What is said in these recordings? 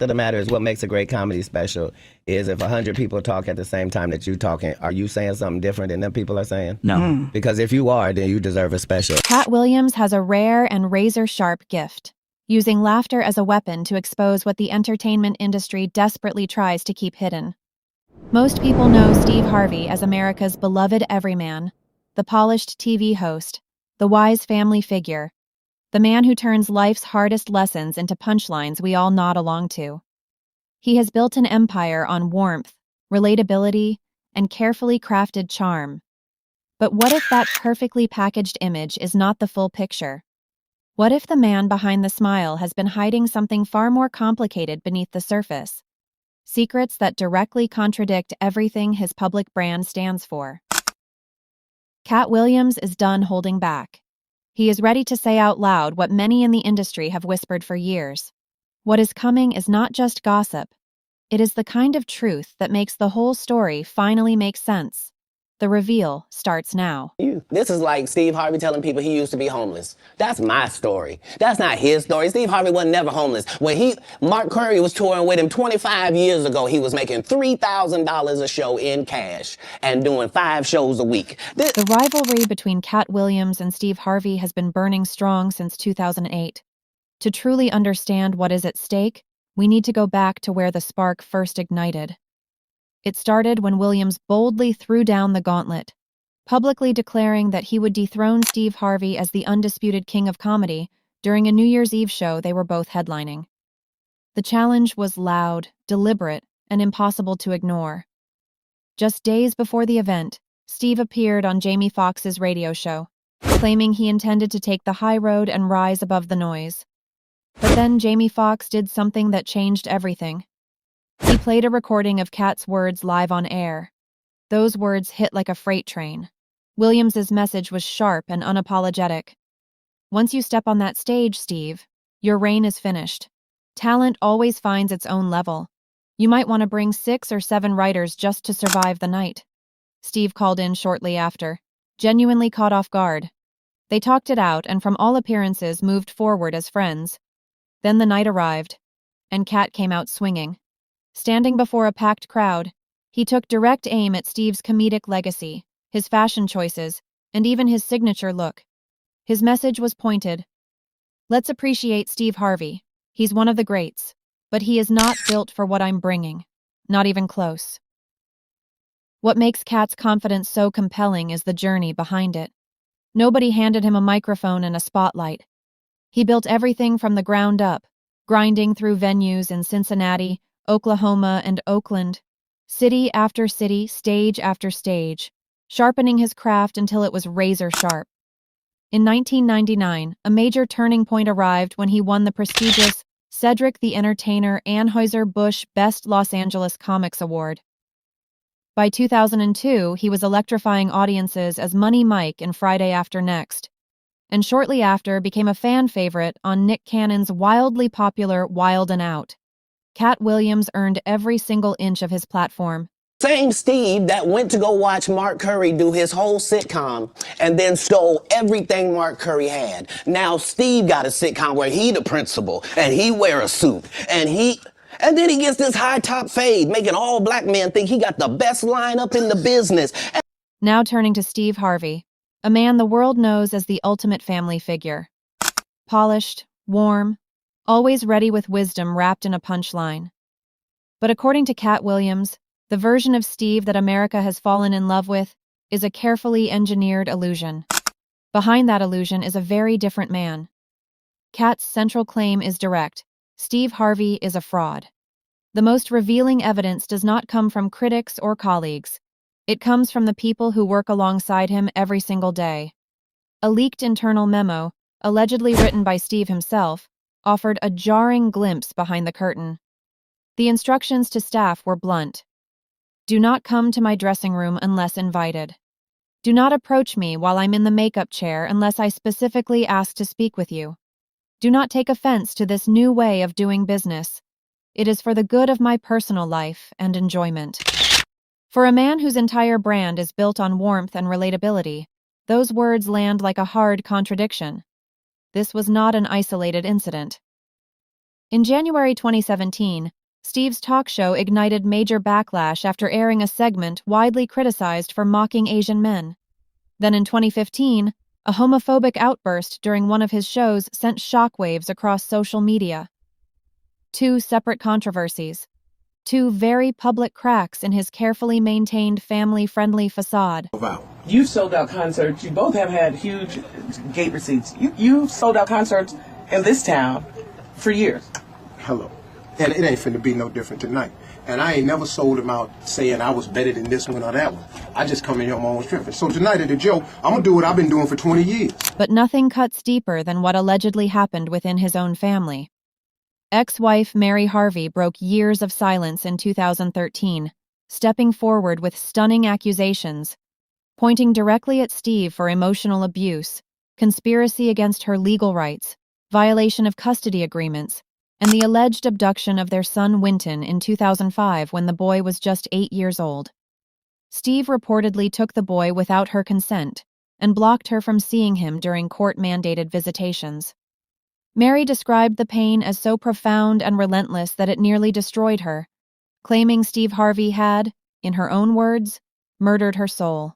of the matter is what makes a great comedy special is if 100 people talk at the same time that you talking, are you saying something different than them people are saying? No. Because if you are, then you deserve a special. Katt Williams has a rare and razor-sharp gift, using laughter as a weapon to expose what the entertainment industry desperately tries to keep hidden. Most people know Steve Harvey as America's beloved everyman, the polished TV host, the wise family figure, the man who turns life's hardest lessons into punchlines we all nod along to. He has built an empire on warmth, relatability, and carefully crafted charm. But what if that perfectly packaged image is not the full picture? What if the man behind the smile has been hiding something far more complicated beneath the surface? Secrets that directly contradict everything his public brand stands for. Katt Williams is done holding back. He is ready to say out loud what many in the industry have whispered for years. What is coming is not just gossip. It is the kind of truth that makes the whole story finally make sense. The reveal starts now. This is like Steve Harvey telling people he used to be homeless. That's my story. That's not his story. Steve Harvey wasn't never homeless. When Mark Curry was touring with him 25 years ago, he was making $3,000 a show in cash and doing 5 shows a week. The rivalry between Katt Williams and Steve Harvey has been burning strong since 2008. To truly understand what is at stake, we need to go back to where the spark first ignited. It started when Williams boldly threw down the gauntlet, publicly declaring that he would dethrone Steve Harvey as the undisputed king of comedy during a New Year's Eve show they were both headlining. The challenge was loud, deliberate, and impossible to ignore. Just days before the event, Steve appeared on Jamie Foxx's radio show, claiming he intended to take the high road and rise above the noise. But then Jamie Foxx did something that changed everything. He played a recording of Katt's words live on air. Those words hit like a freight train. Williams's message was sharp and unapologetic. Once you step on that stage, Steve, your reign is finished. Talent always finds its own level. You might want to bring 6 or 7 writers just to survive the night. Steve called in shortly after, genuinely caught off guard. They talked it out and from all appearances moved forward as friends. Then the night arrived, and Katt came out swinging. Standing before a packed crowd, he took direct aim at Steve's comedic legacy, his fashion choices, and even his signature look. His message was pointed. Let's appreciate Steve Harvey. He's one of the greats, but he is not built for what I'm bringing. Not even close. What makes Katt's confidence so compelling is the journey behind it. Nobody handed him a microphone and a spotlight. He built everything from the ground up, grinding through venues in Cincinnati, Oklahoma, and Oakland, city after city, stage after stage, sharpening his craft until it was razor sharp. In 1999, a major turning point arrived when he won the prestigious Cedric the Entertainer Anheuser-Busch Best Los Angeles Comics Award. By 2002, he was electrifying audiences as Money Mike in Friday After Next, and shortly after became a fan favorite on Nick Cannon's wildly popular Wild 'N Out. Katt Williams earned every single inch of his platform. Same Steve that went to go watch Mark Curry do his whole sitcom and then stole everything Mark Curry had. Now Steve got a sitcom where he the principal and he wear a suit and then he gets this high top fade, making all black men think he got the best lineup in the business. Now turning to Steve Harvey, a man the world knows as the ultimate family figure. Polished, warm, always ready with wisdom wrapped in a punchline. But according to Katt Williams, the version of Steve that America has fallen in love with is a carefully engineered illusion. Behind that illusion is a very different man. Katt's central claim is direct. Steve Harvey is a fraud. The most revealing evidence does not come from critics or colleagues. It comes from the people who work alongside him every single day. A leaked internal memo, allegedly written by Steve himself, offered a jarring glimpse behind the curtain. The instructions to staff were blunt. Do not come to my dressing room unless invited. Do not approach me while I'm in the makeup chair unless I specifically ask to speak with you. Do not take offense to this new way of doing business. It is for the good of my personal life and enjoyment. For a man whose entire brand is built on warmth and relatability, those words land like a hard contradiction. This was not an isolated incident. In January 2017, Steve's talk show ignited major backlash after airing a segment widely criticized for mocking Asian men. Then in 2015, a homophobic outburst during one of his shows sent shockwaves across social media. Two separate controversies. Two very public cracks in his carefully maintained family-friendly facade. You sold out concerts. You both have had huge gate receipts. You sold out concerts in this town for years. Hello. And it ain't finna be no different tonight. And I ain't never sold them out saying I was better than this one or that one. I just come in here on my own strength. So tonight at the Joe, I'm gonna do what I've been doing for 20 years. But nothing cuts deeper than what allegedly happened within his own family. Ex-wife Mary Harvey broke years of silence in 2013, stepping forward with stunning accusations, pointing directly at Steve for emotional abuse, conspiracy against her legal rights, violation of custody agreements, and the alleged abduction of their son Winton in 2005 when the boy was just 8 years old. Steve reportedly took the boy without her consent and blocked her from seeing him during court-mandated visitations. Mary described the pain as so profound and relentless that it nearly destroyed her, claiming Steve Harvey had, in her own words, murdered her soul.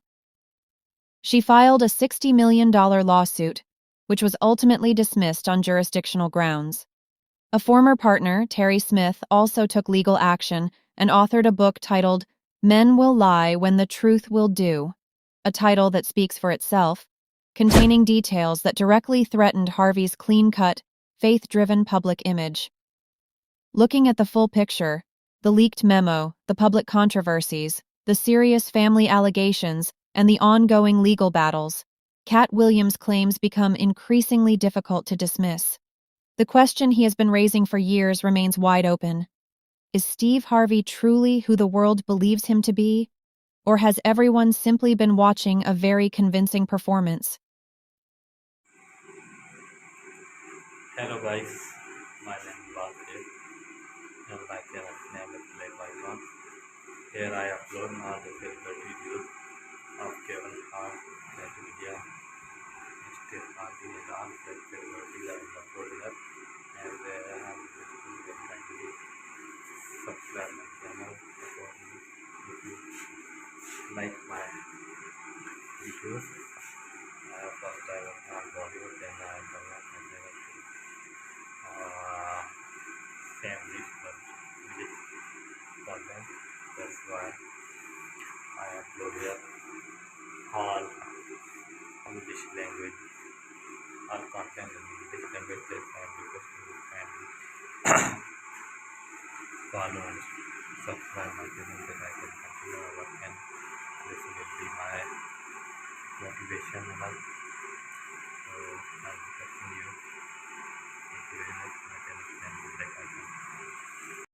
She filed a $60 million lawsuit, which was ultimately dismissed on jurisdictional grounds. A former partner, Terry Smith, also took legal action and authored a book titled Men Will Lie When the Truth Will Do, a title that speaks for itself, containing details that directly threatened Harvey's clean-cut, faith-driven public image. Looking at the full picture, the leaked memo, the public controversies, the serious family allegations, and the ongoing legal battles, Katt Williams' claims become increasingly difficult to dismiss. The question he has been raising for years remains wide open. Is Steve Harvey truly who the world believes him to be? Or has everyone simply been watching a very convincing performance? Hello guys, my name is Harvey and my channel name is Icon. Here I upload all the favorite videos of Kevin Hart, Net Media, Steve Harvey and all the favorite videos I upload here. And I'm very kindly subscribe my channel, support me if you like my videos. First I was on Bollywood, then I come up and then family but English content. That's why I upload here all English language, all content in English language. That's why I'm requesting you kindly follow and subscribe my channel that I can continue my work, and this will be my motivation and all. So I'm requesting you